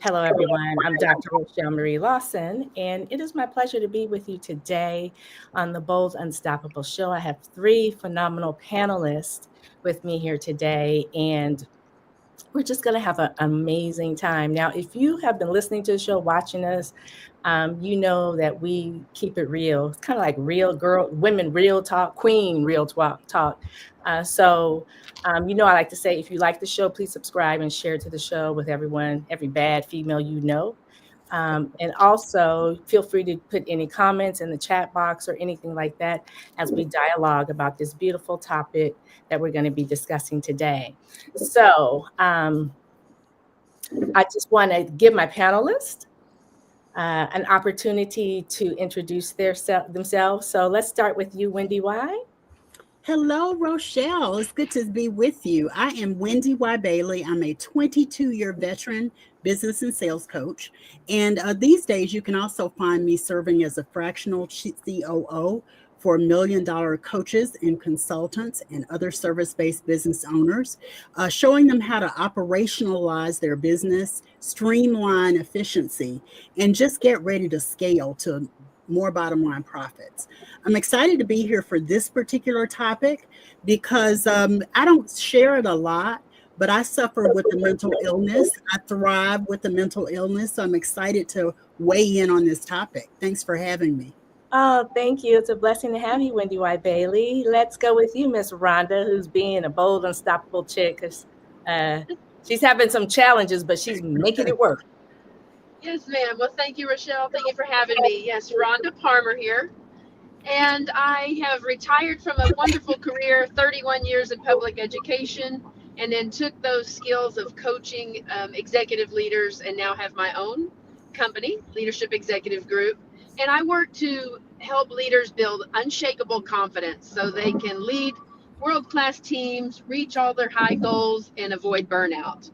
Hello, everyone. I'm Dr. Rochel Lawson, and it is my pleasure to be with you today on the Bold Unstoppable Show. I have three phenomenal panelists with me here today, and we're just going to have an amazing time. Now, if you have been listening to the show, watching us, you know that we keep it real. It's kind of like real girl, women, real talk, queen, real talk. I like to say, if you like the show, please subscribe and share to the show with everyone, every bad female you know. And also, feel free to put any comments in the chat box or anything like that as we dialogue about this beautiful topic that we're going to be discussing today. I just want to give my panelists an opportunity to introduce themselves. So let's start with you, Wendy Y. Hello, Rochelle. It's good to be with you. I am Wendy Y. Bailey. I'm a 22-year veteran business and sales coach. And these days, you can also find me serving as a fractional COO for $1 million coaches and consultants and other service-based business owners, showing them how to operationalize their business, streamline efficiency, and just get ready to scale to more bottom line profits. I'm excited to be here for this particular topic because I don't share it a lot, but I suffer with the mental illness. I thrive with the mental illness. So I'm excited to weigh in on this topic. Thanks for having me. Oh, thank you. It's a blessing to have you, Wendy Y. Bailey. Let's go with you, Miss Rhonda, who's being a bold, unstoppable chick. Because she's having some challenges, but she's making it work. Yes, ma'am. Well, thank you, Rochelle. Thank you for having me. Yes, Rhonda Parmer here. And I have retired from a wonderful career, 31 years in public education, and then took those skills of coaching executive leaders and now have my own company, Leadership Executive Group. And I work to help leaders build unshakable confidence so they can lead world-class teams, reach all their high goals, and avoid burnout.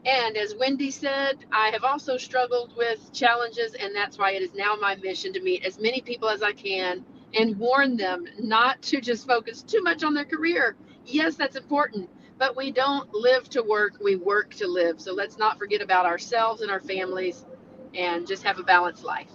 And as Wendy said, I have also struggled with challenges, and that's why it is now my mission to meet as many people as I can and warn them not to just focus too much on their career. Yes, that's important, but we don't live to work, we work to live. So let's not forget about ourselves and our families and just have a balanced life.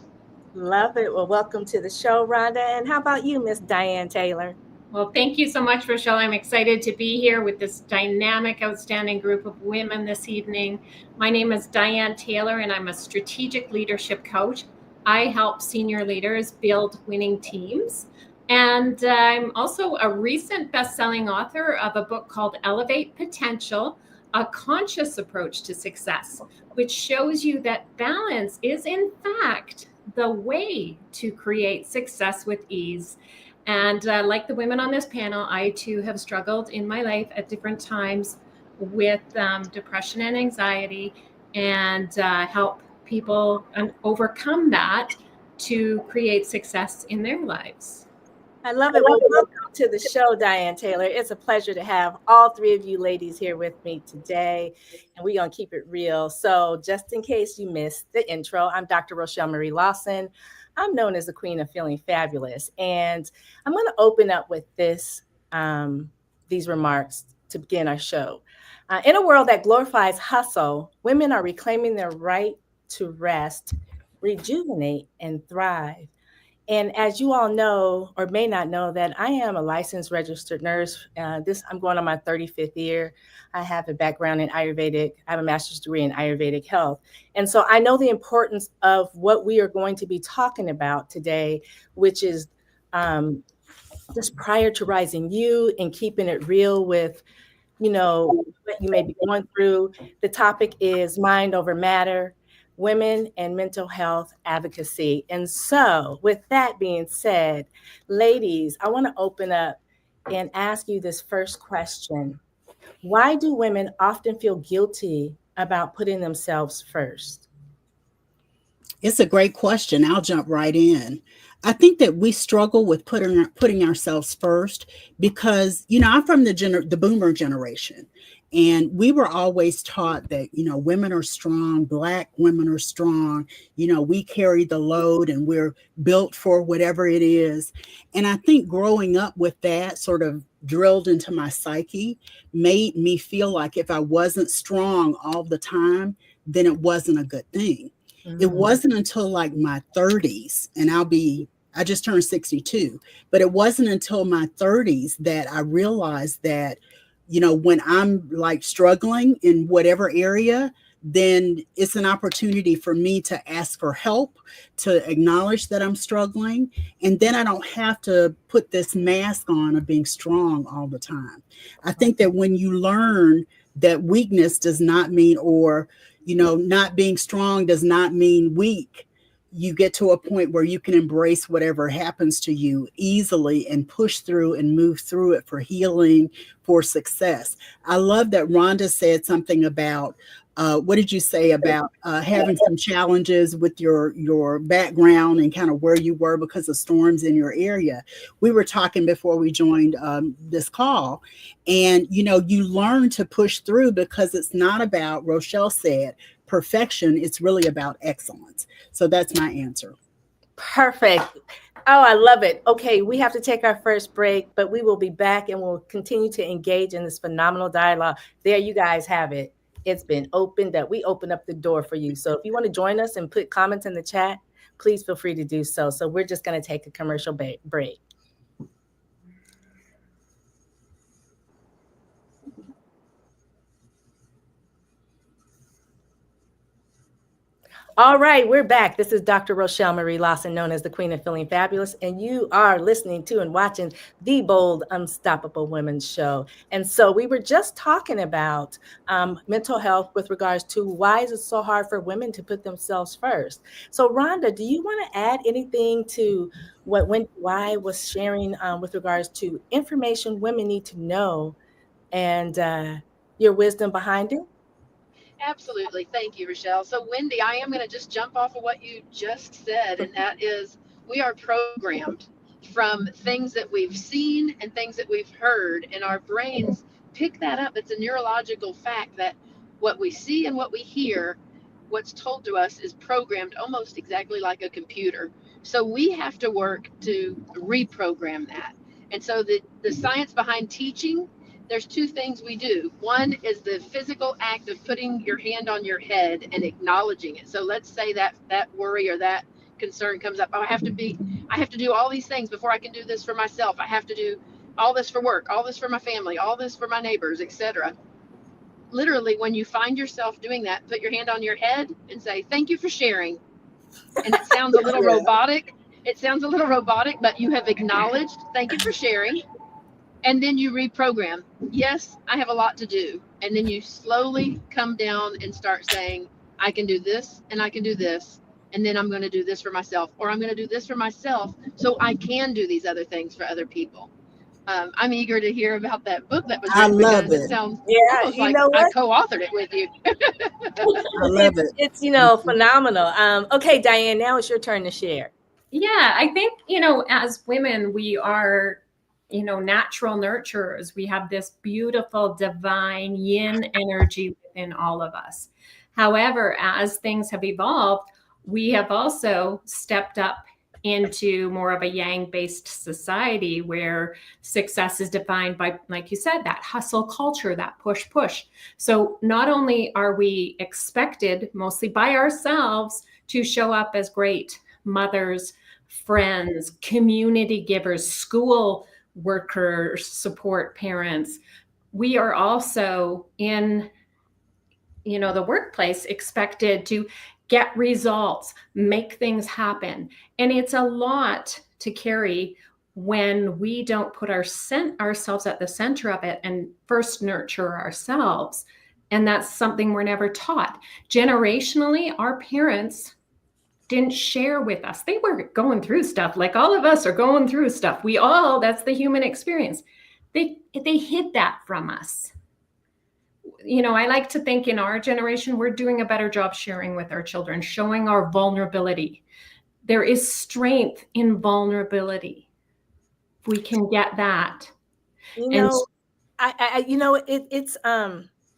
Love it. Well, welcome to the show, Rhonda. And how about you, Miss Diane Taylor? Well, thank you so much, Rochelle. I'm excited to be here with this dynamic, outstanding group of women this evening. My name is Diane Taylor, and I'm a strategic leadership coach. I help senior leaders build winning teams. And I'm also a recent best-selling author of a book called Elevate Potential, a conscious approach to success, which shows you that balance is, in fact, the way to create success with ease. And like the women on this panel, I too have struggled in my life at different times with depression and anxiety, and help people overcome that to create success in their lives. I love it. Well, welcome to the show, Diane Taylor. It's a pleasure to have all three of you ladies here with me today, and we're going to keep it real. So just in case you missed the intro, I'm Dr. Rochel Lawson. I'm known as the Queen of Feeling Fabulous, and I'm going to open up with these remarks to begin our show. In a world that glorifies hustle, women are reclaiming their right to rest, rejuvenate, and thrive. And as you all know, or may not know, that I am a licensed registered nurse. I'm going on my 35th year. I have a background in Ayurvedic. I have a master's degree in Ayurvedic health. And so I know the importance of what we are going to be talking about today, which is just prior to rising you and keeping it real with, what you may be going through. The topic is mind over matter, women and mental health advocacy. And so with that being said, ladies, I want to open up and ask you this first question. Why do women often feel guilty about putting themselves first? It's a great question. I'll jump right in. I think that we struggle with putting ourselves first because, I'm from the boomer generation, and we were always taught that, women are strong, Black women are strong, we carry the load and we're built for whatever it is. And I think growing up with that sort of drilled into my psyche made me feel like if I wasn't strong all the time, then it wasn't a good thing. It wasn't until like my 30s, and I just turned 62, but it wasn't until my 30s that I realized that, when I'm like struggling in whatever area, then it's an opportunity for me to ask for help, to acknowledge that I'm struggling. And then I don't have to put this mask on of being strong all the time. I think that when you learn that weakness does not mean, or, not being strong does not mean weak, you get to a point where you can embrace whatever happens to you easily and push through and move through it for healing, for success. I love that Rhonda said something about, what did you say about having some challenges with your background and kind of where you were because of storms in your area? We were talking before we joined this call, and you learn to push through because it's not about, Rochel said, perfection. It's really about excellence. So that's my answer. Perfect. Oh, I love it. Okay, we have to take our first break, but we will be back and we'll continue to engage in this phenomenal dialogue. There you guys have it. It's been opened up. We opened up the door for you. So if you want to join us and put comments in the chat, please feel free to do so. So we're just going to take a commercial break. All right, we're back. This is Dr. Rochel Marie Lawson, known as the Queen of Feeling Fabulous, and you are listening to and watching the Bold, Unstoppable Women's Show. And so we were just talking about mental health with regards to why is it so hard for women to put themselves first. So Rhonda, do you want to add anything to what why was sharing with regards to information women need to know and your wisdom behind it? Absolutely. Thank you, Rochel. So, Wendy, I am going to just jump off of what you just said, and that is we are programmed from things that we've seen and things that we've heard, and our brains pick that up. It's a neurological fact that what we see and what we hear, what's told to us, is programmed almost exactly like a computer. So, we have to work to reprogram that. And so, the science behind teaching, there's two things we do. One is the physical act of putting your hand on your head and acknowledging it. So let's say that worry or that concern comes up. Oh, I have to do all these things before I can do this for myself. I have to do all this for work, all this for my family, all this for my neighbors, etc. Literally, when you find yourself doing that, put your hand on your head and say, "Thank you for sharing." And it sounds a little robotic. It sounds a little robotic, but you have acknowledged, "Thank you for sharing." And then you reprogram. Yes, I have a lot to do. And then you slowly come down and start saying, I can do this and I can do this. And then I'm going to do this for myself, or I'm going to do this for myself so I can do these other things for other people. I'm eager to hear about that book that was written because it sounds almost like I co-authored it with you. I love it. It's phenomenal. Okay, Diane, now it's your turn to share. Yeah, I think, as women, we are natural nurturers. We have this beautiful divine yin energy within all of us. However, as things have evolved, we have also stepped up into more of a yang-based society where success is defined by, like you said, that hustle culture, that push. So not only are we expected, mostly by ourselves, to show up as great mothers, friends, community givers, school workers, support parents, we are also in the workplace expected to get results, make things happen. And it's a lot to carry when we don't put ourselves at the center of it and first nurture ourselves. And that's something we're never taught. Generationally, our parents didn't share with us. They were going through stuff like all of us are going through stuff. That's the human experience. They hid that from us. I like to think in our generation, we're doing a better job sharing with our children, showing our vulnerability. There is strength in vulnerability. We can get that. It's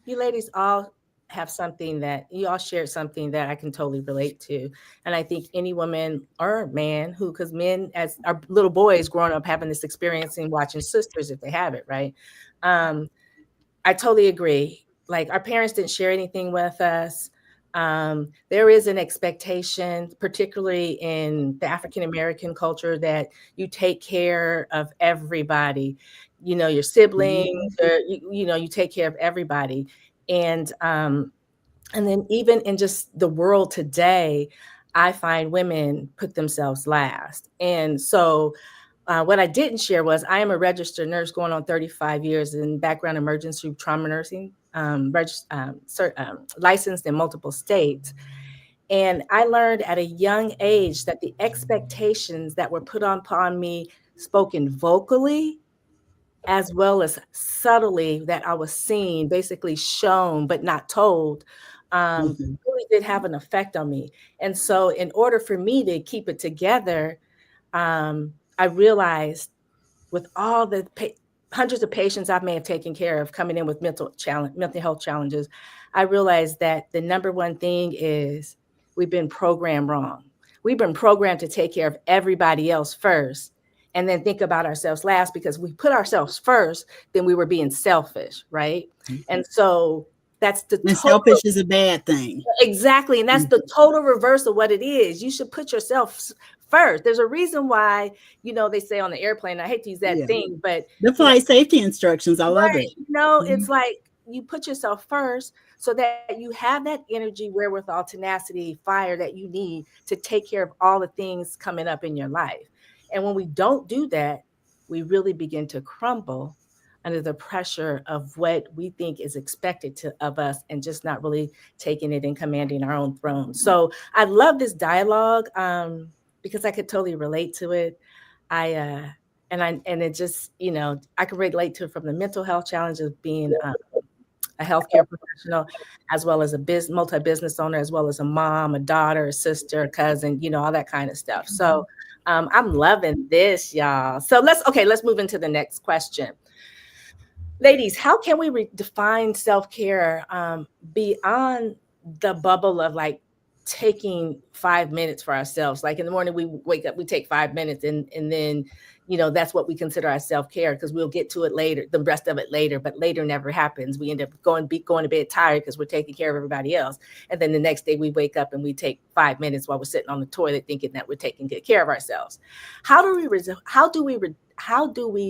you ladies all have something that you all shared something that I can totally relate to. And I think any woman or man because men as our little boys growing up having this experience and watching sisters, if they have it, right? I totally agree. Like our parents didn't share anything with us. There is an expectation, particularly in the African-American culture, that you take care of everybody, your siblings, or, you take care of everybody. And then even in just the world today, I find women put themselves last. And so what I didn't share was I am a registered nurse going on 35 years in background emergency trauma nursing, licensed in multiple states. And I learned at a young age that the expectations that were put upon me, spoken vocally as well as subtly, that I was seen, basically shown but not told, really did have an effect on me. And so in order for me to keep it together, I realized with all the hundreds of patients I may have taken care of coming in with mental health challenges, I realized that the number one thing is we've been programmed wrong. We've been programmed to take care of everybody else first and then think about ourselves last, because we put ourselves first, then we were being selfish, right? And so that's the selfish is a bad thing. Exactly. And that's the total reverse of what it is. You should put yourself first. There's a reason why, they say on the airplane, I hate to use that thing, but the flight safety instructions, I love it. It's like you put yourself first so that you have that energy, wherewithal, tenacity, fire that you need to take care of all the things coming up in your life. And when we don't do that, we really begin to crumble under the pressure of what we think is expected of us, and just not really taking it and commanding our own throne. So I love this dialogue because I could totally relate to it. And it just, I could relate to it from the mental health challenge of being a healthcare professional, as well as a multi-business owner, as well as a mom, a daughter, a sister, a cousin, all that kind of stuff. So I'm loving this, y'all. So let's move into the next question. Ladies, how can we redefine self-care beyond the bubble of like taking 5 minutes for ourselves? Like in the morning, we wake up, we take 5 minutes, and then, that's what we consider our self-care, because we'll get to it later, the rest of it later, but later never happens. We end up going to bed tired because we're taking care of everybody else. And then the next day we wake up and we take 5 minutes while we're sitting on the toilet thinking that we're taking good care of ourselves. How do we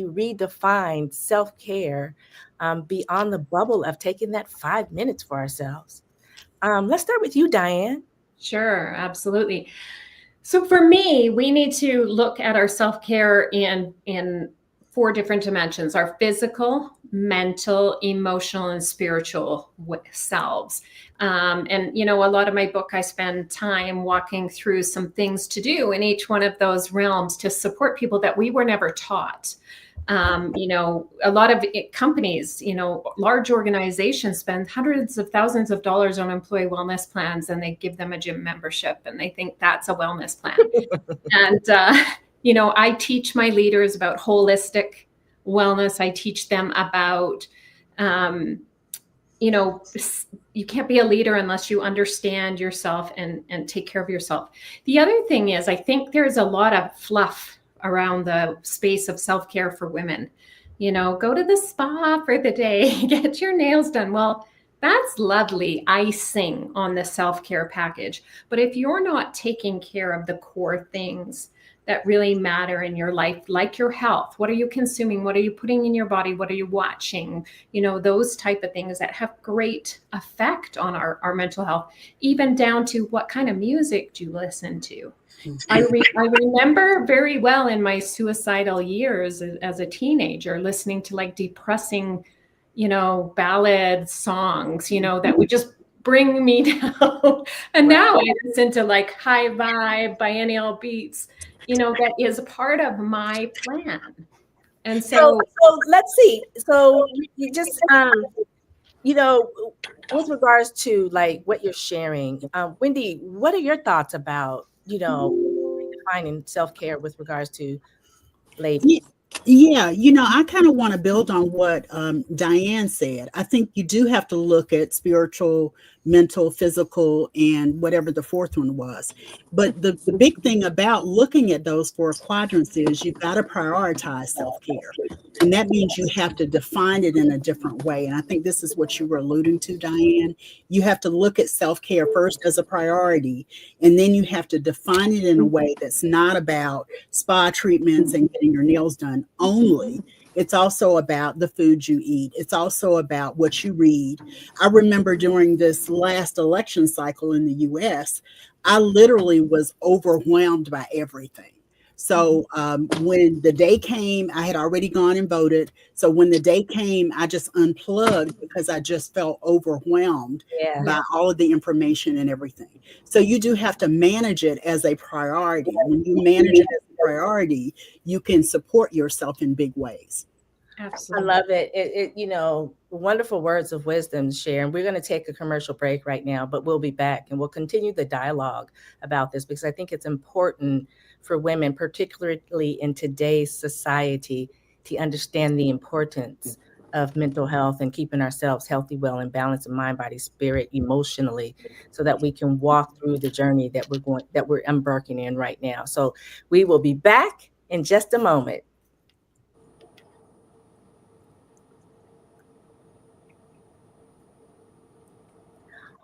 redefine self-care beyond the bubble of taking that 5 minutes for ourselves? Let's start with you, Diane. Sure, absolutely. So for me, we need to look at our self-care in 4 different dimensions: our physical, mental, emotional, and spiritual selves. And, a lot of my book, I spend time walking through some things to do in each one of those realms to support people that we were never taught. A lot of companies, large organizations spend hundreds of thousands of dollars on employee wellness plans, and they give them a gym membership and they think that's a wellness plan. And, I teach my leaders about holistic wellness. I teach them about, you can't be a leader unless you understand yourself and take care of yourself. The other thing is, I think there's a lot of fluff around the space of self-care for women. Go to the spa for the day, get your nails done. Well, that's lovely icing on the self-care package. But if you're not taking care of the core things that really matter in your life, like your health, what are you consuming? What are you putting in your body? What are you watching? Those type of things that have great effect on our mental health, even down to what kind of music do you listen to? I remember very well in my suicidal years as a teenager, listening to like depressing, ballad songs, that would just bring me down. And now I listen to like high vibe, biennial beats, that is part of my plan. And so let's see. So you just, with regards to like what you're sharing, Wendy, what are your thoughts about, defining self-care with regards to ladies? Yeah, I kind of want to build on what Diane said. I think you do have to look at spiritual, mental, physical, and whatever the fourth one was. But the big thing about looking at those four quadrants is you've got to prioritize self-care. And that means you have to define it in a different way. And I think this is what you were alluding to, Diane. You have to look at self-care first as a priority, and then you have to define it in a way that's not about spa treatments and getting your nails done only. It's also about the food you eat. It's also about what you read. I remember during this last election cycle in the US, I literally was overwhelmed by everything. So when the day came, I had already gone and voted. So when the day came, I just unplugged because I just felt overwhelmed by all of the information and everything. So you do have to manage it as a priority. When you manage it as a priority, you can support yourself in big ways. Absolutely. I love it. Wonderful words of wisdom, Sharon. We're going to take a commercial break right now, but we'll be back and we'll continue the dialogue about this because I think it's important for women, particularly in today's society, to understand the importance of mental health and keeping ourselves healthy, well, and balanced in mind, body, spirit, emotionally, so that we can walk through the journey that we're embarking in right now. So we will be back in just a moment.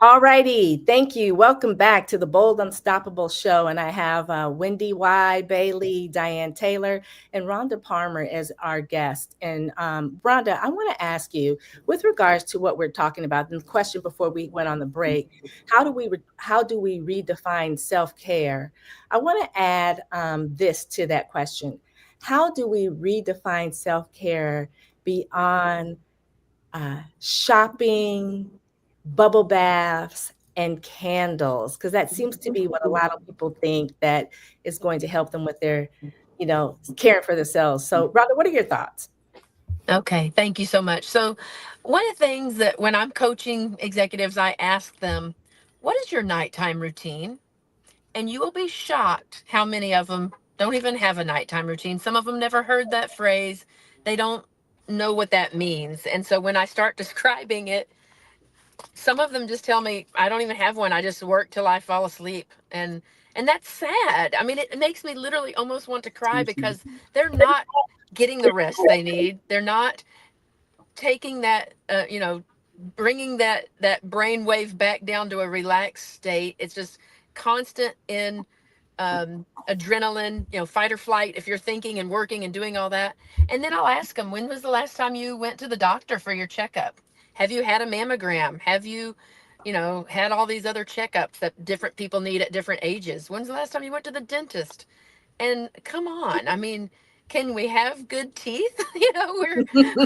All righty. Thank you. Welcome back to the Bold Unstoppable Show. And I have Wendy Y. Bailey, Diane Taylor, and Rhonda Parmer as our guest. And Rhonda, I want to ask you, with regards to what we're talking about, the question before we went on the break, how do we redefine self-care? I want to add this to that question. How do we redefine self-care beyond shopping, bubble baths, and candles? Because that seems to be what a lot of people think that is going to help them with their, caring for themselves. So, Rhonda, what are your thoughts? Okay, thank you so much. So, one of the things that when I'm coaching executives, I ask them, what is your nighttime routine? And you will be shocked how many of them don't even have a nighttime routine. Some of them never heard that phrase. They don't know what that means. And so when I start describing it, some of them just tell me, I don't even have one. I just work till I fall asleep. And that's sad. I mean, it makes me literally almost want to cry because they're not getting the rest they need. They're not taking that, bringing that brain wave back down to a relaxed state. It's just constant in adrenaline, fight or flight, if you're thinking and working and doing all that. And then I'll ask them, when was the last time you went to the doctor for your checkup? Have you had a mammogram? Have you, had all these other checkups that different people need at different ages? When's the last time you went to the dentist? And come on, I mean, can we have good teeth?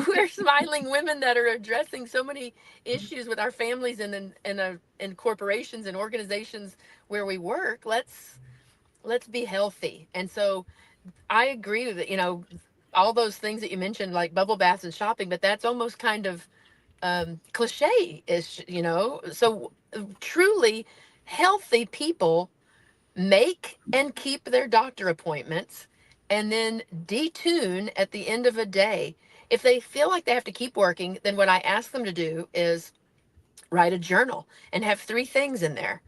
We're smiling women that are addressing so many issues with our families and in corporations and organizations where we work. Let's be healthy. And so I agree with it, all those things that you mentioned, like bubble baths and shopping, but that's almost kind of cliche-ish, So truly healthy people make and keep their doctor appointments and then detune at the end of a day. If they feel like they have to keep working, then what I ask them to do is write a journal and have 3 things in there.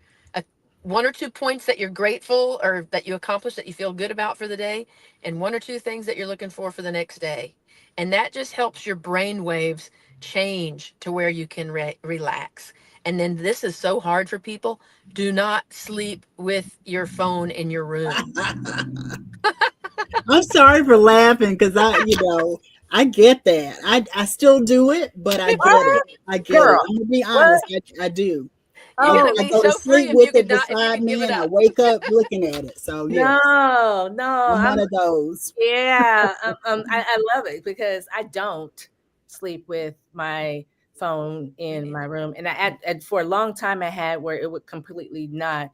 1 or 2 points that you're grateful or that you accomplished that you feel good about for the day, and 1 or 2 things that you're looking for the next day. And that just helps your brain waves change to where you can relax. And then this is so hard for people. Do not sleep with your phone in your room. I'm sorry for laughing because I get that. I still do it, but I get it. I get Girl, it. I'm gonna be honest. I do. You're I gonna be go to so free sleep with it if you beside could give me, it and I up. wake up looking at it. So yes, No, I'm one of those. yeah, I love it because I don't sleep with my phone in my room, and and for a long time I had where it would completely not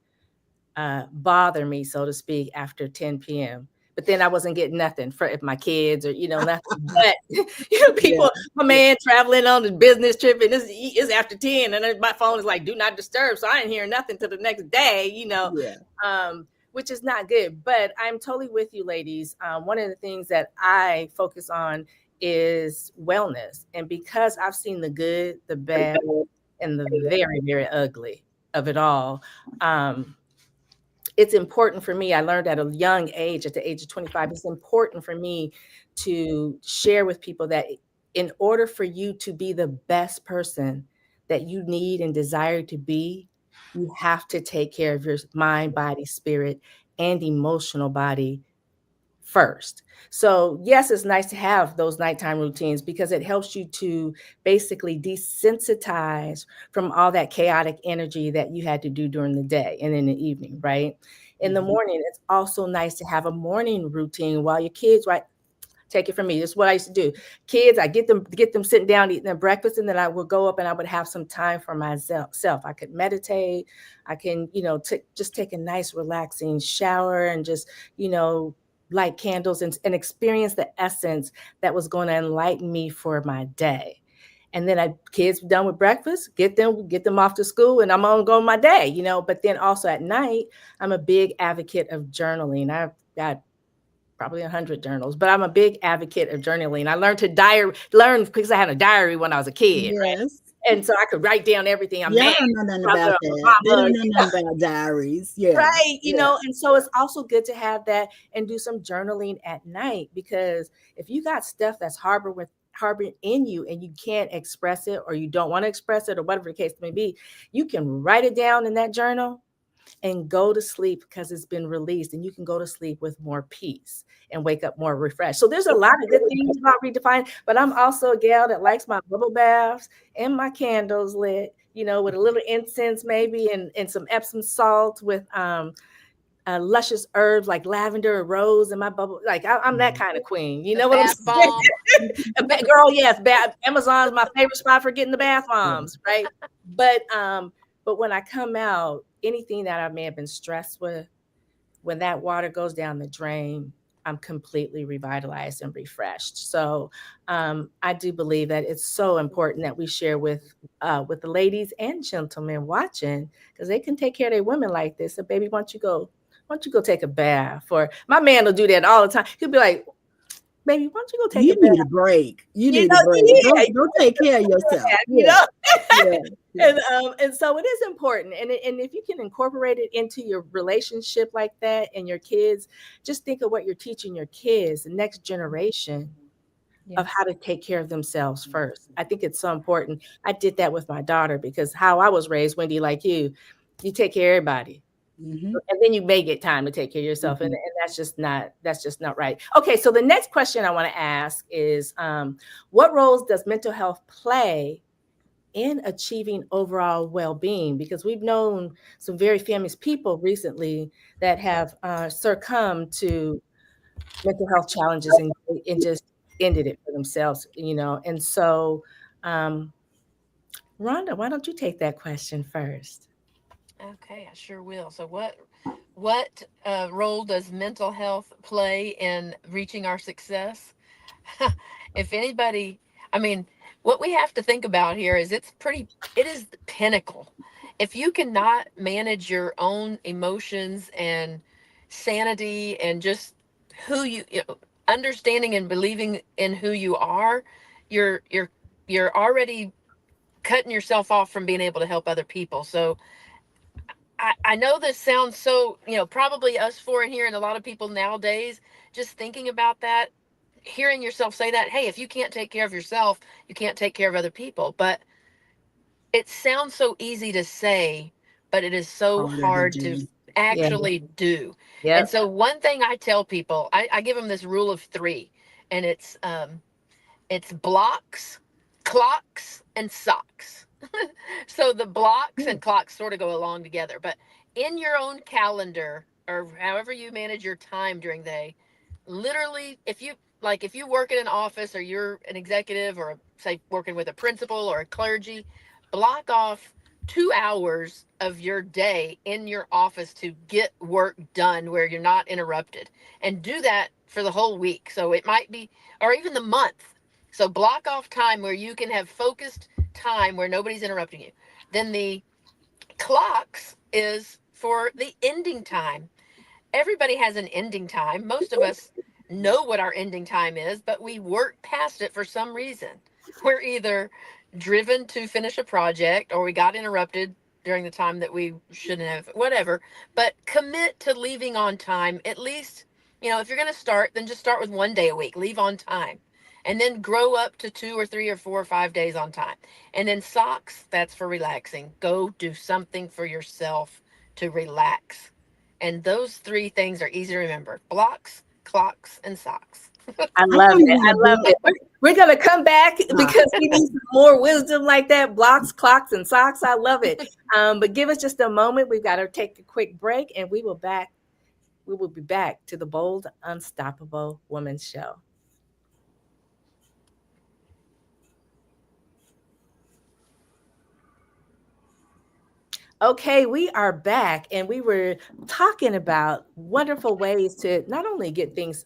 bother me, so to speak, after 10 p.m. But then I wasn't getting nothing for if my kids or nothing. But Yeah, people, my man traveling on a business trip, and it's after 10, and then my phone is like do not disturb, so I ain't hearing nothing till the next day. yeah. Which is not good. But I'm totally with you, ladies. One of the things that I focus on is wellness, and because I've seen the good, the bad, and the very, very ugly of it all. It's important for me. I learned at a young age, at the age of 25, it's important for me to share with people that in order for you to be the best person that you need and desire to be, you have to take care of your mind, body, spirit, and emotional body first. So yes, it's nice to have those nighttime routines because it helps you to basically desensitize from all that chaotic energy that you had to do during the day and in the evening, right? In the morning, it's also nice to have a morning routine while your kids, right? Take it from me. This is what I used to do. Kids, I get them sitting down, eating their breakfast, and then I would go up and I would have some time for myself. I could meditate. I can, just take a nice relaxing shower and just, light candles and experience the essence that was going to enlighten me for my day. And then kids done with breakfast, get them off to school, and I'm on going my day, But then also at night, I'm a big advocate of journaling. I've got probably 100 journals, but I'm a big advocate of journaling. I learned because I had a diary when I was a kid, right? Yes. And so I could write down everything I'm Yeah, mad. I don't know nothing about that. They don't know nothing about diaries. Yeah. Right. Yeah. And so it's also good to have that and do some journaling at night, because if you got stuff that's harboring in you and you can't express it, or you don't want to express it, or whatever the case may be, you can write it down in that journal and go to sleep because it's been released, and you can go to sleep with more peace and wake up more refreshed. So there's a lot of good things about Redefining, but I'm also a gal that likes my bubble baths and my candles lit, with a little incense maybe, and some Epsom salt with luscious herbs like lavender or rose in my bubble. Like I'm that kind of queen. You know what I'm saying? Girl, yes, Amazon's my favorite spot for getting the bath bombs, right? But when I come out, anything that I may have been stressed with, when that water goes down the drain, I'm completely revitalized and refreshed. So I do believe that it's so important that we share with the ladies and gentlemen watching, because they can take care of their women like this. So baby, why don't you go take a bath? Or my man will do that all the time. He'll be like, baby, why don't you go take a bath? You need a break. You need a break. Yeah. Go take care of yourself. Yeah. Yeah. And so it is important. And if you can incorporate it into your relationship like that and your kids, just think of what you're teaching your kids, the next generation, of how to take care of themselves first. I think it's so important. I did that with my daughter because how I was raised, Wendy, like you take care of everybody. Mm-hmm. And then you may get time to take care of yourself. Mm-hmm. And that's just not right. Okay. So the next question I want to ask is, what roles does mental health play in achieving overall well-being? Because we've known some very famous people recently that have succumbed to mental health challenges and just ended it for themselves, And so, Rhonda, why don't you take that question first? Okay, I sure will. So what role does mental health play in reaching our success? If anybody, I mean, what we have to think about here is it is the pinnacle. If you cannot manage your own emotions and sanity and just understanding and believing in who you are, you're already cutting yourself off from being able to help other people. So I know this sounds so, probably us four in here and a lot of people nowadays, just thinking about that, hearing yourself say that, hey, if you can't take care of yourself, you can't take care of other people. But it sounds so easy to say, but it is so hard to actually do. Yep. And so one thing I tell people, I give them this rule of 3, and it's blocks, clocks, and socks. So the blocks and clocks sort of go along together, but in your own calendar or however you manage your time during the day, literally, if you work in an office or you're an executive or say working with a principal or a clergy, block off 2 hours of your day in your office to get work done where you're not interrupted, and do that for the whole week. So it might be, or even the month. So block off time where you can have focused time where nobody's interrupting you. Then the clocks is for the ending time. Everybody has an ending time. Most of us know what our ending time is, but we work past it for some reason. We're either driven to finish a project, or we got interrupted during the time that we shouldn't have, whatever. But commit to leaving on time. At least, if you're going to start, then just start with 1 day a week, leave on time. And then grow up to 2 or 3 or 4 or 5 days on time. And then socks, that's for relaxing. Go do something for yourself to relax. And those 3 things are easy to remember: blocks, clocks, and socks. I love it. I love it. We're going to come back because we need some more wisdom like that. Blocks, clocks, and socks. I love it. But give us just a moment. We've got to take a quick break, and we will be back to the Bold, Unstoppable Woman Show. Okay, we are back, and we were talking about wonderful ways to not only get things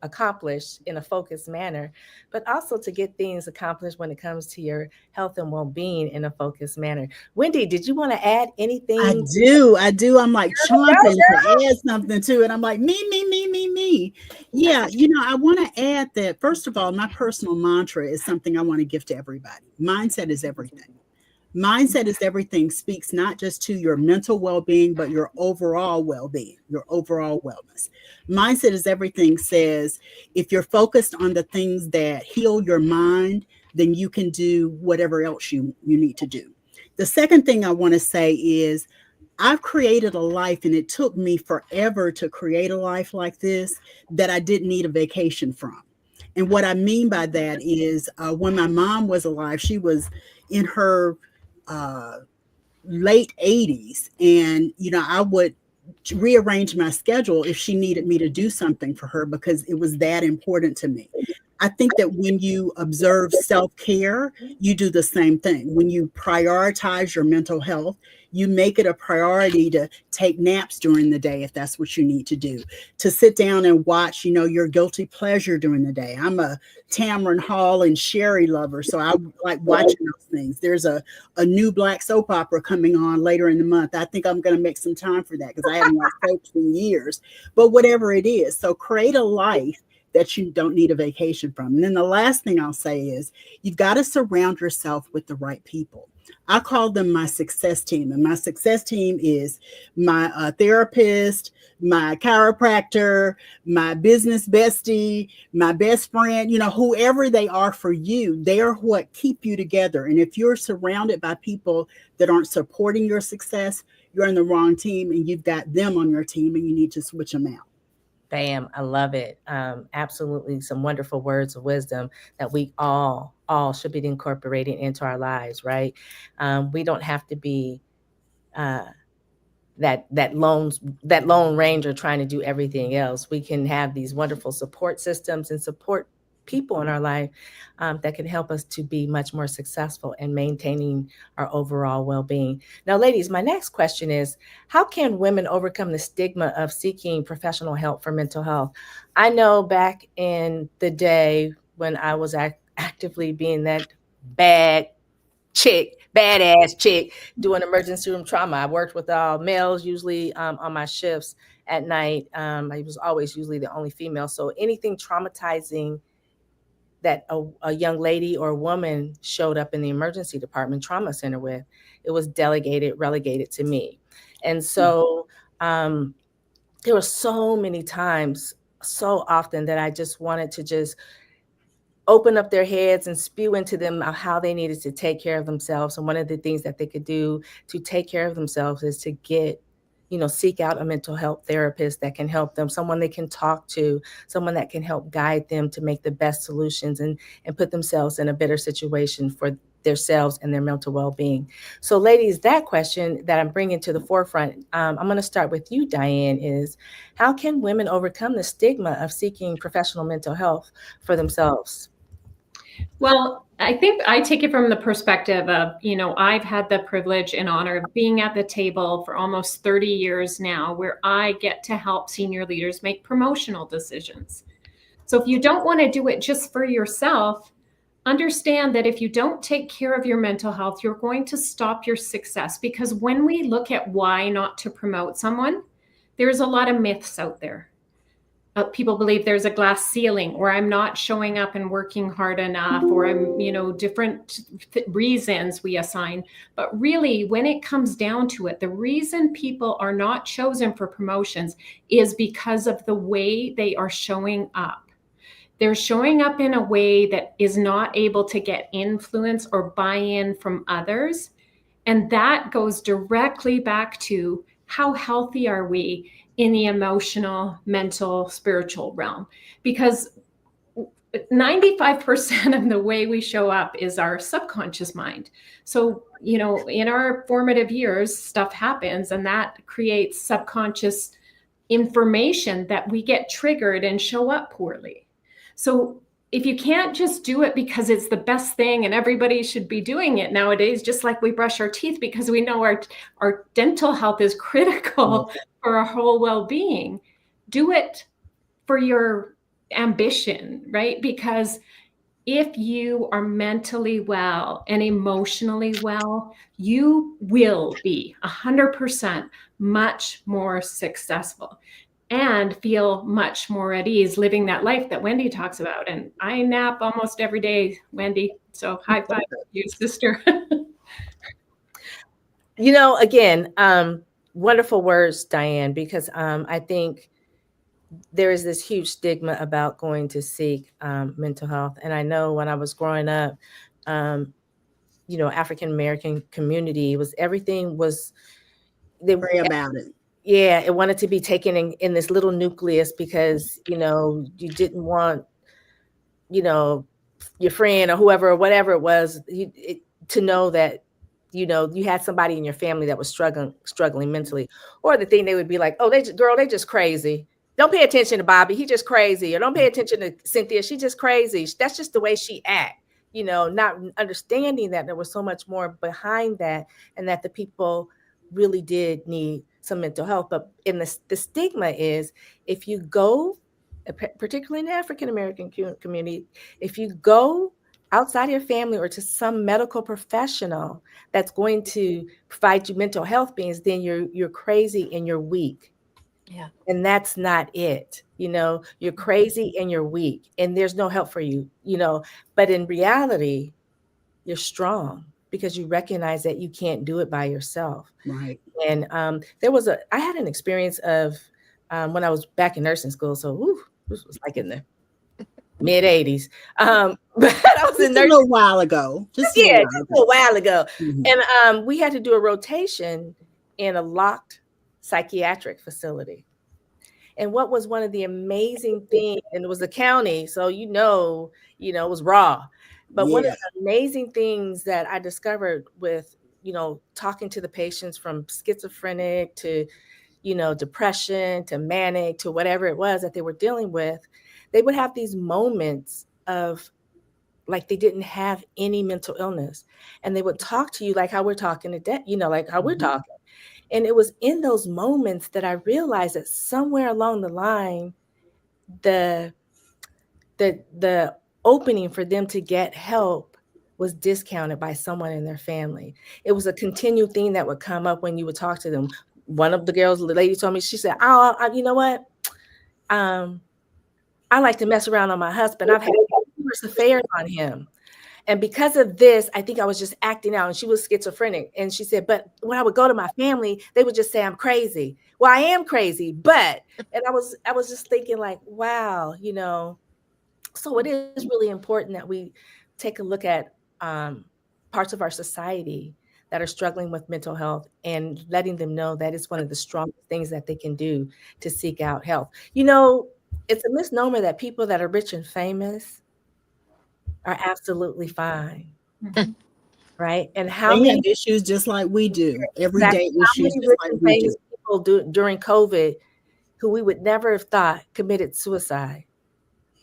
accomplished in a focused manner, but also to get things accomplished when it comes to your health and well-being in a focused manner. Wendy, did you want to add anything? I do. I'm like chomping to add something to it. I'm like, me. Yeah, I want to add that, first of all, my personal mantra is something I want to give to everybody. Mindset is everything. Mindset is everything speaks not just to your mental well-being, but your overall well-being, your overall wellness. Mindset is everything says if you're focused on the things that heal your mind, then you can do whatever else you need to do. The second thing I want to say is I've created a life, and it took me forever to create a life like this that I didn't need a vacation from. And what I mean by that is when my mom was alive, she was in her late 80s, and I would rearrange my schedule if she needed me to do something for her because it was that important to me. I think that when you observe self-care, you do the same thing. When you prioritize your mental health, you make it a priority to take naps during the day if that's what you need to do, to sit down and watch, your guilty pleasure during the day. I'm a Tamron Hall and Sherry lover, so I like watching those things. There's a new Black soap opera coming on later in the month. I think I'm going to make some time for that because I haven't watched soaps in years. But whatever it is, so create a life that you don't need a vacation from. And then the last thing I'll say is you've got to surround yourself with the right people. I call them my success team. And my success team is my therapist, my chiropractor, my business bestie, my best friend, whoever they are for you, they're what keep you together. And if you're surrounded by people that aren't supporting your success, you're in the wrong team, and you've got them on your team, and you need to switch them out. Bam, I love it. Absolutely some wonderful words of wisdom that we all should be incorporating into our lives, right? We don't have to be that lone ranger trying to do everything else. We can have these wonderful support systems and support people in our life that can help us to be much more successful in maintaining our overall well-being. Now, ladies, my next question is, how can women overcome the stigma of seeking professional help for mental health? I know back in the day when I was actively being that badass chick doing emergency room trauma. I worked with males usually on my shifts at night. I was always usually the only female. So anything traumatizing that a young lady or a woman showed up in the emergency department trauma center with, it was relegated to me. And so there were so many times, so often, that I just wanted to just open up their heads and spew into them how they needed to take care of themselves. And one of the things that they could do to take care of themselves is to seek out a mental health therapist that can help them, someone they can talk to, someone that can help guide them to make the best solutions and put themselves in a better situation for themselves and their mental well-being. So ladies, that question that I'm bringing to the forefront, I'm going to start with you, Diane, is how can women overcome the stigma of seeking professional mental health for themselves? Well, I think I take it from the perspective of, I've had the privilege and honor of being at the table for almost 30 years now, where I get to help senior leaders make promotional decisions. So if you don't want to do it just for yourself, understand that if you don't take care of your mental health, you're going to stop your success. Because when we look at why not to promote someone, there's a lot of myths out there. people believe there's a glass ceiling, or I'm not showing up and working hard enough, or I'm, different reasons we assign. But really, when it comes down to it, the reason people are not chosen for promotions is because of the way they are showing up. They're showing up in a way that is not able to get influence or buy-in from others. And that goes directly back to how healthy are we in the emotional, mental, spiritual realm? Because 95% of the way we show up is our subconscious mind. So, in our formative years, stuff happens, and that creates subconscious information that we get triggered and show up poorly. So if you can't just do it because it's the best thing and everybody should be doing it nowadays, just like we brush our teeth because we know our dental health is critical for our whole well-being, do it for your ambition, right? Because if you are mentally well and emotionally well, you will be 100% much more successful and feel much more at ease living that life that Wendy talks about. And I nap almost every day, Wendy. So high five to you, sister. Again, wonderful words, Diane, because I think there is this huge stigma about going to seek mental health. And I know when I was growing up, African-American community everything was they worry about it. Yeah, it wanted to be taken in this little nucleus because, you didn't want, your friend or whoever or whatever it was to know that, you had somebody in your family that was struggling mentally. Or the thing they would be like, oh, they just crazy. Don't pay attention to Bobby. He just crazy. Or don't pay attention to Cynthia. She just crazy. That's just the way she act, not understanding that there was so much more behind that and that the people really did need some mental health. But in the stigma is if you go, particularly in the African-American community, if you go outside of your family or to some medical professional that's going to provide you mental health beings, then you're crazy and you're weak. Yeah. And that's not it. You're crazy and you're weak and there's no help for you, but in reality, you're strong because you recognize that you can't do it by yourself. Right. And I had an experience of when I was back in nursing school. So this was like in the mid 80s. But I was just a little while ago. Just a while ago. Mm-hmm. And we had to do a rotation in a locked psychiatric facility. And what was one of the amazing things, and it was a county, so it was raw. But one of the amazing things that I discovered with, talking to the patients from schizophrenic to, depression to manic to whatever it was that they were dealing with, they would have these moments of like they didn't have any mental illness. And they would talk to you like how we're talking today, like how we're talking. And it was in those moments that I realized that somewhere along the line, the opening for them to get help was discounted by someone in their family. It was a continued thing that would come up when you would talk to them. One of the lady told me, she said, you know what? I like to mess around on my husband. I've had numerous affairs on him. And because of this, I think I was just acting out, and she was schizophrenic. And she said, but when I would go to my family, they would just say I'm crazy. Well, I am crazy, and I was just thinking like, wow, so it is really important that we take a look at parts of our society that are struggling with mental health and letting them know that it's one of the strongest things that they can do to seek out help. It's a misnomer that people that are rich and famous are absolutely fine. Right? And how they many have issues just like we do, everyday issues just like we do. People during COVID who we would never have thought committed suicide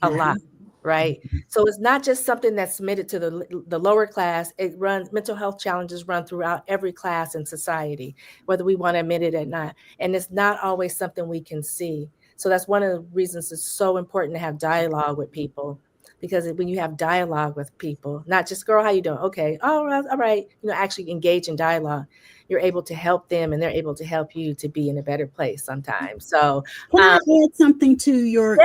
a lot, right? So it's not just something that's submitted to the lower class. Mental health challenges run throughout every class in society, whether we want to admit it or not. And it's not always something we can see. So that's one of the reasons it's so important to have dialogue with people. Because when you have dialogue with people, not just, girl, how you doing? Okay, all right, actually engage in dialogue. you're able to help them and they're able to help you to be in a better place sometimes. So Can I add something to your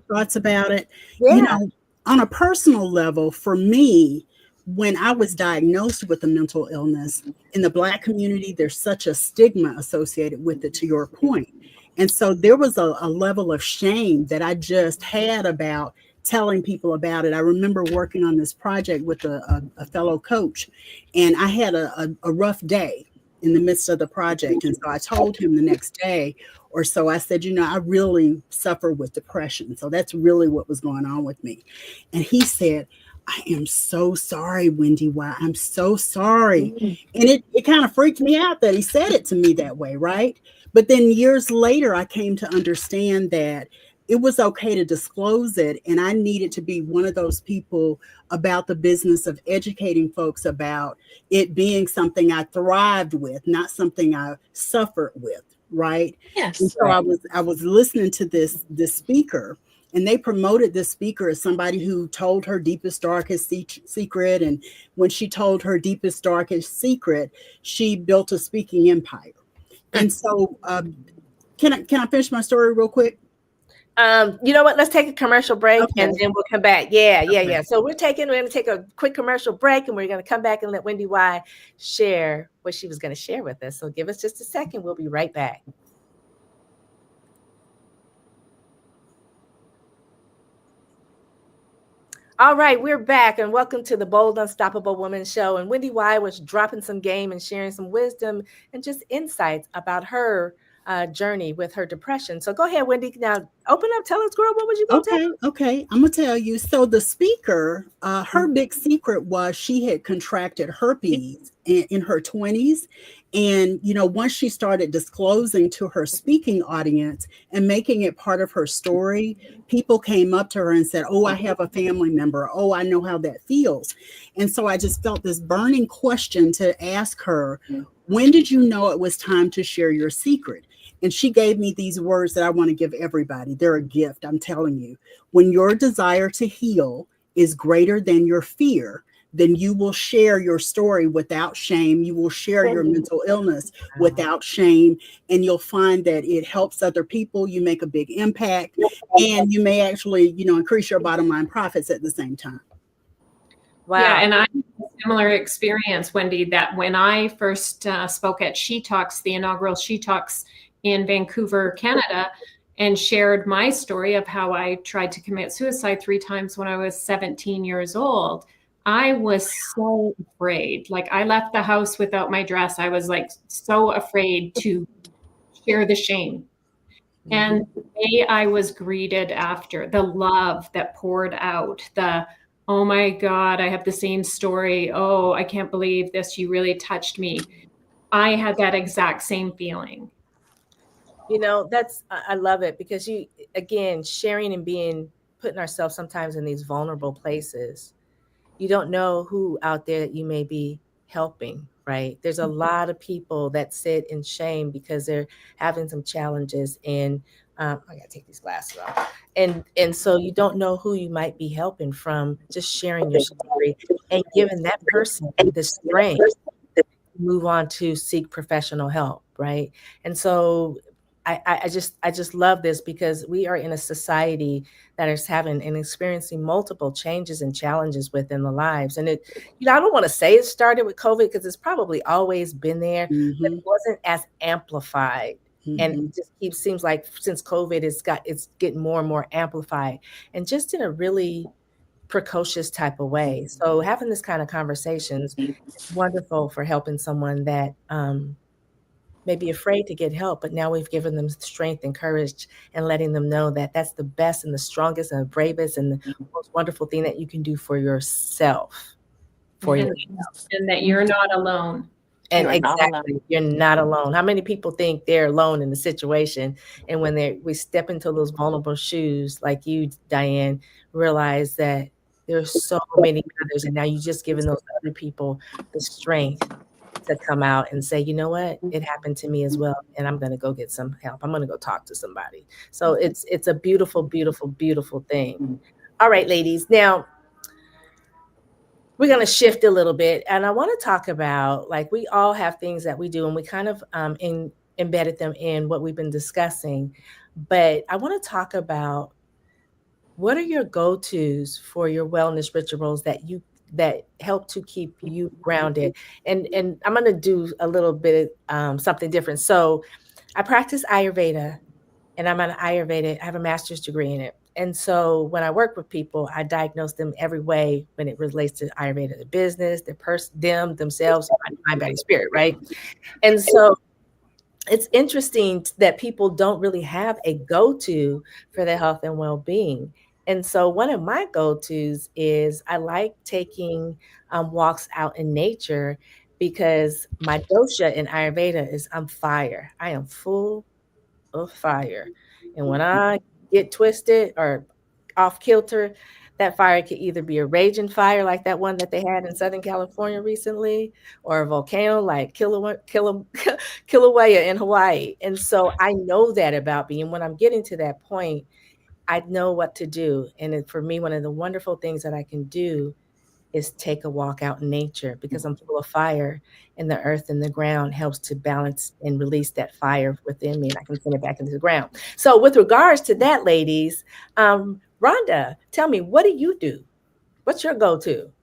thoughts about it? You yeah. know, on a personal level, for me, when I was diagnosed with a mental illness in the Black community, there's such a stigma associated with it, to your point. And so there was a level of shame that I just had about telling people about it. I remember working on this project with a fellow coach, and I had a rough day in the midst of the project. And so I told him the next day or so, I said, I really suffer with depression. So that's really what was going on with me. And he said, I am so sorry, Wendy. Why? I'm so sorry. And it kind of freaked me out that he said it to me that way, right? But then years later, I came to understand that it was okay to disclose it. And I needed to be one of those people about the business of educating folks about it being something I thrived with, not something I suffered with, right? Yes. And so I was listening to this speaker, and they promoted this speaker as somebody who told her deepest, darkest secret. And when she told her deepest, darkest secret, she built a speaking empire. And so can I finish my story real quick? You know what? Let's take a commercial break and then we'll come back. Yeah. So we're going to take a quick commercial break and we're going to come back and let Wendy Y share what she was going to share with us. So give us just a second. We'll be right back. All right, we're back and welcome to the Bold Unstoppable Woman Show. And Wendy Y was dropping some game and sharing some wisdom and just insights about her journey with her depression. So go ahead, Wendy. Now open up. Tell us, girl, what was you going to tell? Okay. I'm going to tell you. So the speaker, her big secret was she had contracted herpes in her 20s. And, once she started disclosing to her speaking audience and making it part of her story, people came up to her and said, oh, I have a family member. Oh, I know how that feels. And so I just felt this burning question to ask her, when did you know it was time to share your secret? And she gave me these words that I want to give everybody. They're a gift, I'm telling you. When your desire to heal is greater than your fear, then you will share your story without shame. You will share your mental illness without shame. And you'll find that it helps other people. You make a big impact. And you may actually, increase your bottom line profits at the same time. Wow. Yeah, and I had a similar experience, Wendy, that when I first spoke at She Talks, the inaugural She Talks in Vancouver, Canada, and shared my story of how I tried to commit suicide 3 times when I was 17 years old, I was so afraid. Like, I left the house without my dress. I was like so afraid to share the shame. And the way I was greeted after, the love that poured out, oh my God, I have the same story. Oh, I can't believe this. You really touched me. I had that exact same feeling. I love it because again, sharing and putting ourselves sometimes in these vulnerable places. You don't know who out there that you may be helping, right? There's a lot of people that sit in shame because they're having some challenges, and I gotta take these glasses off. And so you don't know who you might be helping from just sharing your story and giving that person the strength to move on to seek professional help, right? And so I just love this because we are in a society that is having and experiencing multiple changes and challenges within the lives. And I don't want to say it started with COVID because it's probably always been there, but it wasn't as amplified. And it just seems like since COVID, it's getting more and more amplified and just in a really precocious type of way. So having this kind of conversations is wonderful for helping someone that may be afraid to get help, but now we've given them strength and courage and letting them know that that's the best and the strongest and the bravest and the most wonderful thing that you can do for yourself. And that you're not alone. And exactly, you're not alone. How many people think they're alone in the situation? And when we step into those vulnerable shoes, like you, Diane, realize that there's so many others, and now you're just giving those other people the strength to come out and say, you know what, it happened to me as well, and I'm going to go get some help. I'm going to go talk to somebody. So it's a beautiful, beautiful, beautiful thing. All right, ladies. Now, we're going to shift a little bit, and I want to talk about, like, we all have things that we do, and we kind of embedded them in what we've been discussing. But I want to talk about, what are your go-tos for your wellness rituals that help to keep you grounded? And I'm going to do a little bit something different. So I practice Ayurveda, and I'm an Ayurveda. I have a master's degree in it. And so when I work with people, I diagnose them every way when it relates to Ayurveda, the business, the person, themselves, mind, body, spirit, right? And so it's interesting that people don't really have a go-to for their health and well-being. And so one of my go-tos is, I like taking walks out in nature, because my dosha in Ayurveda is, I'm fire. I am full of fire. And when I get twisted or off kilter, that fire could either be a raging fire like that one that they had in Southern California recently, or a volcano like Kilauea in Hawaii. And so I know that about me. And when I'm getting to that point, I know what to do. And for me, one of the wonderful things that I can do is take a walk out in nature, because I'm full of fire, and the earth and the ground helps to balance and release that fire within me, and I can send it back into the ground. So with regards to that, ladies, Rhonda, tell me, what do you do? What's your go-to?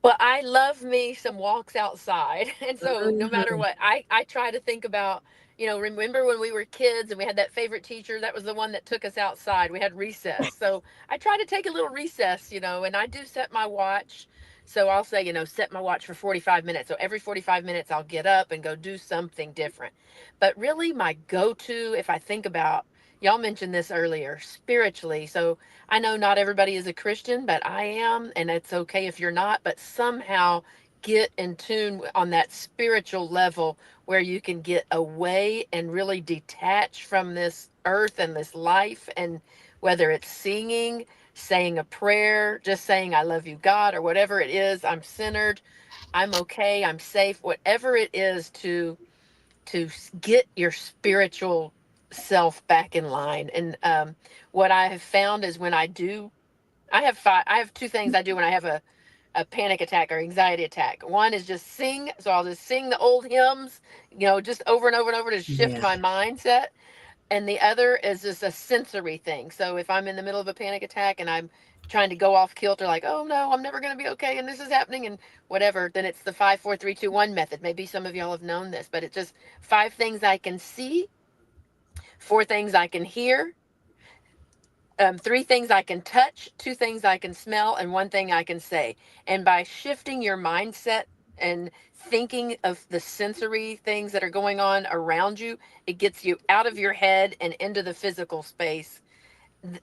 Well, I love me some walks outside. And so no matter Mhm. what, I try to think about, remember when we were kids and we had that favorite teacher, that was the one that took us outside. We had recess. So I try to take a little recess, and I do set my watch. So I'll say, set my watch for 45 minutes. So every 45 minutes I'll get up and go do something different. But really my go-to, if I think about, y'all mentioned this earlier, spiritually. So I know not everybody is a Christian, but I am, and it's okay if you're not, but somehow get in tune on that spiritual level where you can get away and really detach from this earth and this life. And whether it's singing, saying a prayer, just saying, I love you, God, or whatever it is, I'm centered, I'm okay, I'm safe, whatever it is to get your spiritual self back in line. And what I have found is when I have two things I do when I have a panic attack or anxiety attack. One is just sing. So I'll just sing the old hymns, just over and over and over to shift Yeah. my mindset. And the other is just a sensory thing. So if I'm in the middle of a panic attack and I'm trying to go off kilter, like, oh no, I'm never going to be okay, and this is happening, and whatever, then it's the 5 4 3 2 1 method. Maybe some of y'all have known this, but it's just 5 things I can see, 4 things I can hear, 3 things I can touch, 2 things I can smell, and 1 thing I can say. And by shifting your mindset and thinking of the sensory things that are going on around you, it gets you out of your head and into the physical space.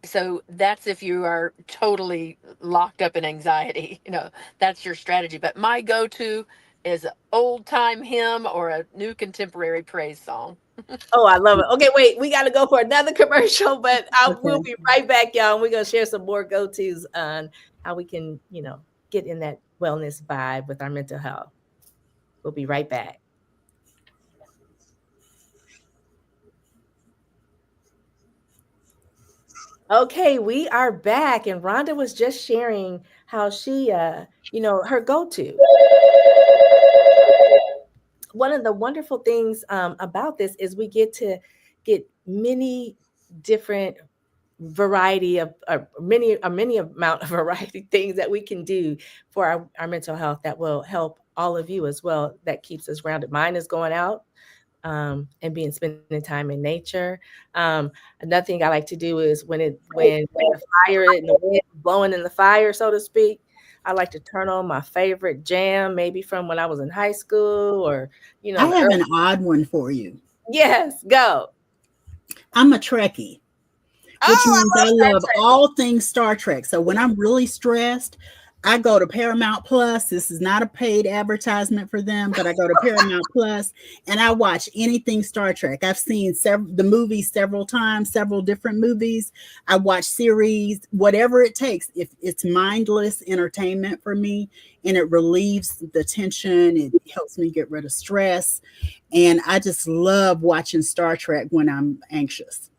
So that's if you are totally locked up in anxiety, that's your strategy. But my go-to is an old time hymn or a new contemporary praise song. Oh, I love it. Okay, wait, we got to go for another commercial, but we'll Okay. be right back, y'all. And we're going to share some more go-tos on how we can, get in that wellness vibe with our mental health. We'll be right back. Okay, we are back, and Rhonda was just sharing how she, her go-to. One of the wonderful things about this is we get to get many different variety of many amount of variety things that we can do for our mental health that will help all of you as well. That keeps us grounded. Mine is going out and spending time in nature. Another thing I like to do is when the fire and the wind is blowing in the fire, so to speak, I like to turn on my favorite jam, maybe from when I was in high school, or I the have early. an odd one for you. Yes, go. I'm a Trekkie, which Oh, means I I love Star love Trek. all things Star Trek. So when I'm really stressed, I go to Paramount Plus. This is not a paid advertisement for them, but I go to Paramount Plus and I watch anything Star Trek. I've seen the movies several times, several different movies. I watch series, whatever it takes. If it's mindless entertainment for me and it relieves the tension, it helps me get rid of stress. And I just love watching Star Trek when I'm anxious.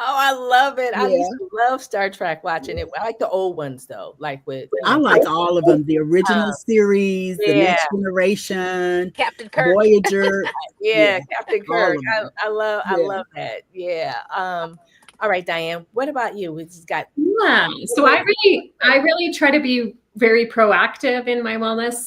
Oh, I love it. I Yeah. used to love Star Trek watching it. I like the old ones though, like with, I like all of them. The original series, The yeah. Next Generation, Captain Kirk. Voyager. Yeah, Captain all Kirk. of them. I love Yeah. that. Yeah. All right, Diane, what about you? We just got So I really try to be very proactive in my wellness.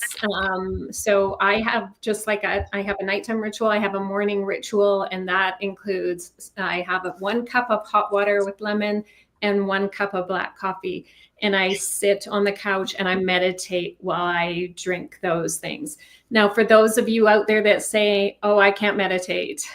So I have just like I have a nighttime ritual, I have a morning ritual, and that includes I have 1 cup of hot water with lemon and 1 cup of black coffee. And I sit on the couch and I meditate while I drink those things. Now, for those of you out there that say, oh, I can't meditate,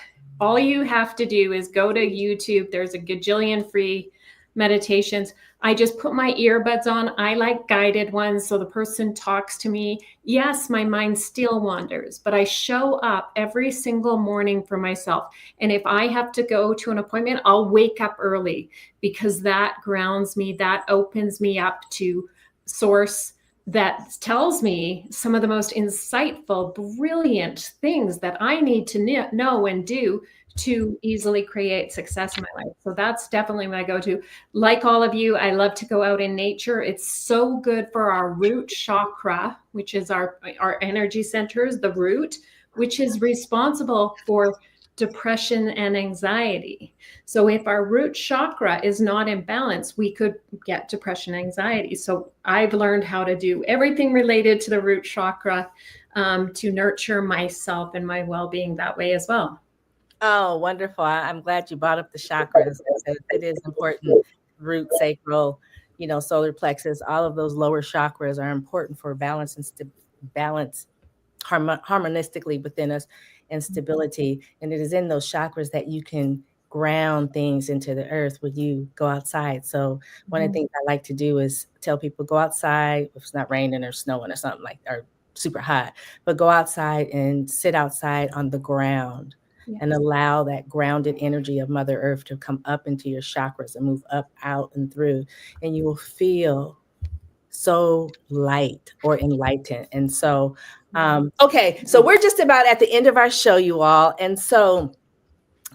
all you have to do is go to YouTube. There's a gajillion free meditations. I just put my earbuds on. I like guided ones. So the person talks to me. Yes, my mind still wanders, but I show up every single morning for myself. And if I have to go to an appointment, I'll wake up early because that grounds me, that opens me up to source that tells me some of the most insightful, brilliant things that I need to know and do to easily create success in my life. So that's definitely my go-to. Like all of you, I love to go out in nature. It's so good for our root chakra, which is our energy centers, the root, which is responsible for depression and anxiety. So if our root chakra is not in balance, we could get depression, anxiety. So I've learned how to do everything related to the root chakra to nurture myself and my well-being that way as well. Oh, wonderful. I'm glad you brought up the chakras. It is important. Root, sacral, solar plexus, all of those lower chakras are important for balance and balance harmonistically within us and stability. And it is in those chakras that you can ground things into the earth when you go outside. So one of the things I like to do is tell people go outside if it's not raining or snowing or something or super hot, but go outside and sit outside on the ground. Yes. And allow that grounded energy of Mother Earth to come up into your chakras and move up, out, and through. And you will feel so light or enlightened. And so, okay, so we're just about at the end of our show, you all. And so,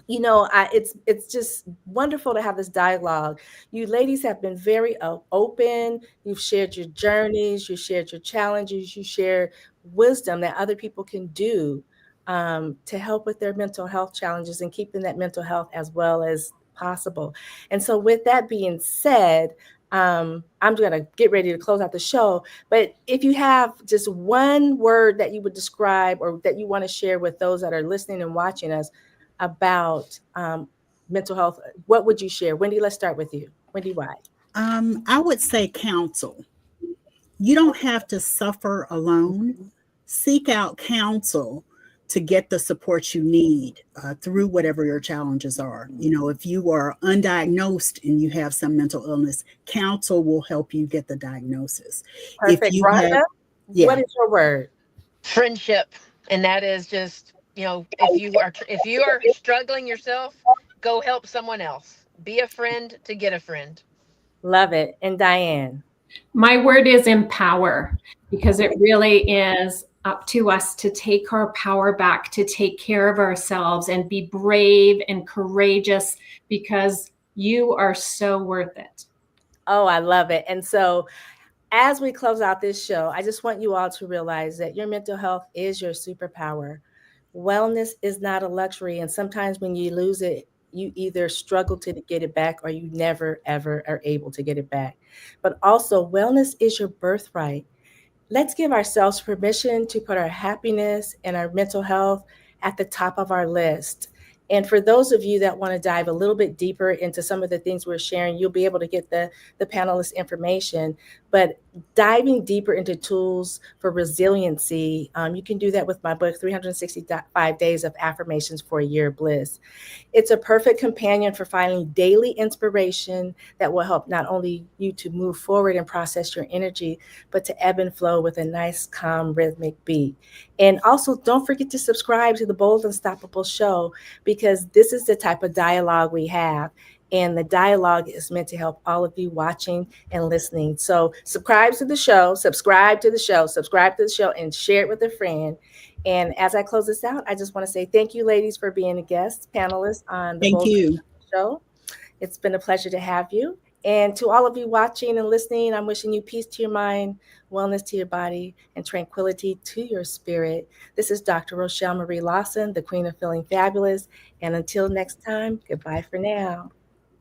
it's just wonderful to have this dialogue. You ladies have been very open. You've shared your journeys, you shared your challenges, you share wisdom that other people can do to help with their mental health challenges and keeping that mental health as well as possible. And so with that being said, I'm going to get ready to close out the show. But if you have just one word that you would describe or that you want to share with those that are listening and watching us about mental health, what would you share? Wendy, let's start with you. Wendy, why? I would say counsel. You don't have to suffer alone. Seek out counsel to get the support you need through whatever your challenges are. If you are undiagnosed and you have some mental illness, counsel will help you get the diagnosis. Perfect. If you Rhonda, what is your word? Friendship. And that is just, if you are struggling yourself, go help someone else. Be a friend to get a friend. Love it. And Diane? My word is empower, because it really is up to us to take our power back, to take care of ourselves and be brave and courageous, because you are so worth it. Oh, I love it. And so as we close out this show, I just want you all to realize that your mental health is your superpower. Wellness is not a luxury. And sometimes when you lose it, you either struggle to get it back or you never, ever are able to get it back. But also, wellness is your birthright. Let's give ourselves permission to put our happiness and our mental health at the top of our list. And for those of you that want to dive a little bit deeper into some of the things we're sharing, you'll be able to get the panelist information. But diving deeper into tools for resiliency, you can do that with my book, 365 Days of Affirmations for a Year of Bliss. It's a perfect companion for finding daily inspiration that will help not only you to move forward and process your energy, but to ebb and flow with a nice, calm, rhythmic beat. And also, don't forget to subscribe to the Bold Unstoppable Show, because this is the type of dialogue we have. And the dialogue is meant to help all of you watching and listening. So subscribe to the show, and share it with a friend. And as I close this out, I just want to say thank you, ladies, for being a guest panelist on the Bold Unstoppable Show. It's been a pleasure to have you. And to all of you watching and listening, I'm wishing you peace to your mind, wellness to your body, and tranquility to your spirit. This is Dr. Rochel Marie Lawson, the Queen of Feeling Fabulous. And until next time, goodbye for now.